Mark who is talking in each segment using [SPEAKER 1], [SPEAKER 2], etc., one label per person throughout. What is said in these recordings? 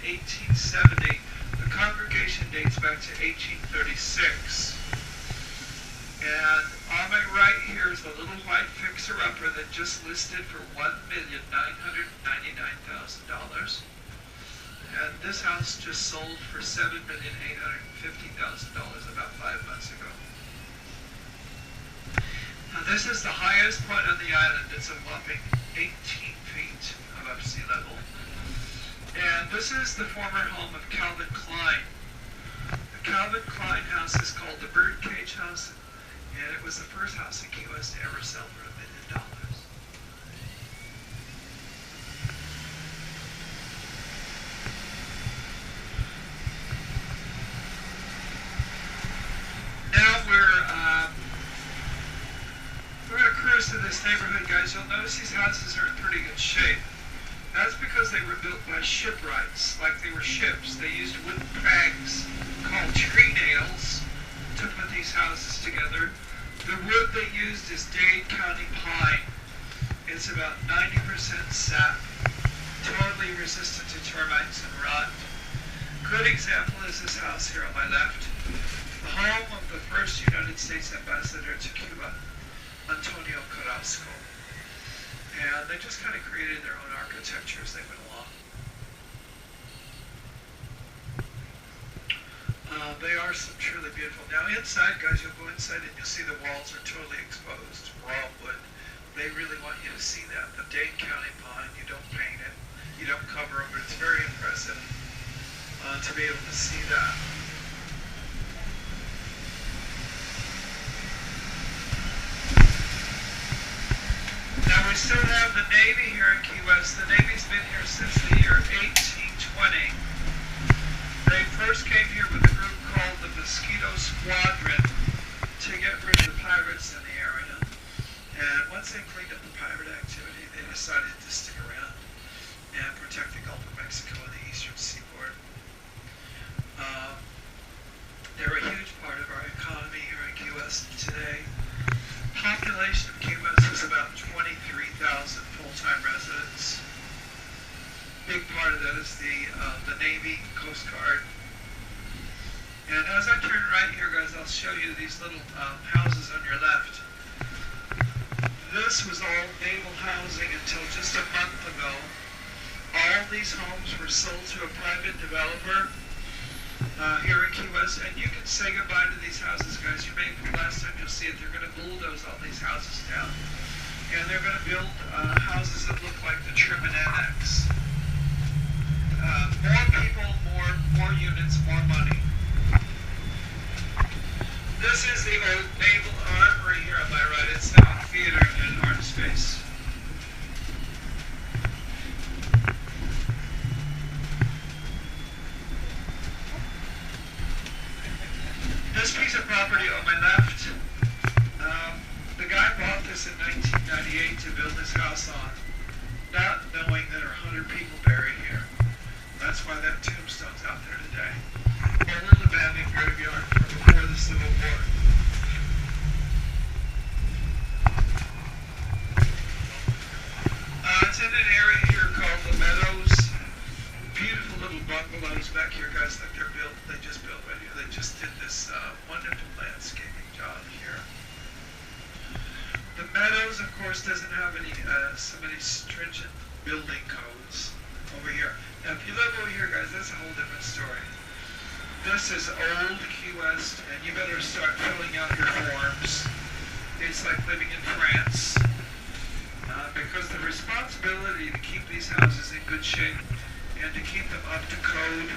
[SPEAKER 1] 1870. The congregation dates back to 1836. And on my right here is the little white fixer-upper that just listed for $1,999,000. And this house just sold for $7,850,000 about 5 months ago. Now this is the highest point on the island. It's a whopping 18 feet above sea level. And this is the former home of Calvin Klein. The Calvin Klein house is called the Birdcage House. And it was the first house in Key West to ever sell for $1 million. Now we're going to cruise to this neighborhood, guys. You'll notice these houses are in pretty good shape. That's because they were built by shipwrights, like they were ships. They used wooden pegs called tree nails to put these houses together. The wood they used is Dade County pine. It's about 90% sap, totally resistant to termites and rot. Good example is this house here on my left, the home of the first United States ambassador to Cuba, Antonio Carrasco. And they just kind of created their own architecture as they went along. They are truly beautiful. Now inside, guys, you'll go inside and you'll see the walls are totally exposed, raw wood. They really want you to see that. The Dade County pine, you don't paint it, you don't cover over it. It's very impressive to be able to see that. Now we still have the Navy here in Key West. The Navy's been here since the year 1820. They first came here with a group called the Mosquito Squadron to get rid of the pirates in the area. And once they cleaned up the pirate activity, they decided to stick around and protect the Gulf of Mexico and the eastern seaboard. They're a huge part of our economy here in Key West today. Population of Key West is about 23,000 full-time residents. Big part of that is the Navy, Coast Guard. And as I turn right here, guys, I'll show you these little houses on your left. This was all naval housing until just a month ago. All these homes were sold to a private developer here in Key West, and you can say goodbye to these houses, guys. You may, for the last time you'll see it, they're going to bulldoze all these houses down. And they're going to build houses that look like the Truman Annex. More people, more units, more money. This is the old Naval Armory here on my right. It's now a theater and art space. This piece of property on my left, the guy bought this in 1998 to build this house on, not knowing there are 100 people buried here. That's why that tombstone's out there today. A little abandoned graveyard from before the Civil War. It's in an area here called the Meadows. Beautiful little bungalows back here, guys, like they just built right here. They just did this wonderful landscaping job here. The Meadows, of course, doesn't have so many stringent building codes over here. Now, if you live over here, guys, that's a whole different story. This is old Key West, and you better start filling out your forms. It's like living in France. Because the responsibility to keep these houses in good shape and to keep them up to code,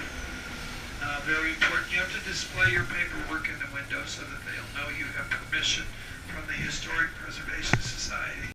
[SPEAKER 1] very important. You have to display your paperwork in the window so that they'll know you have permission from the Historic Preservation Society.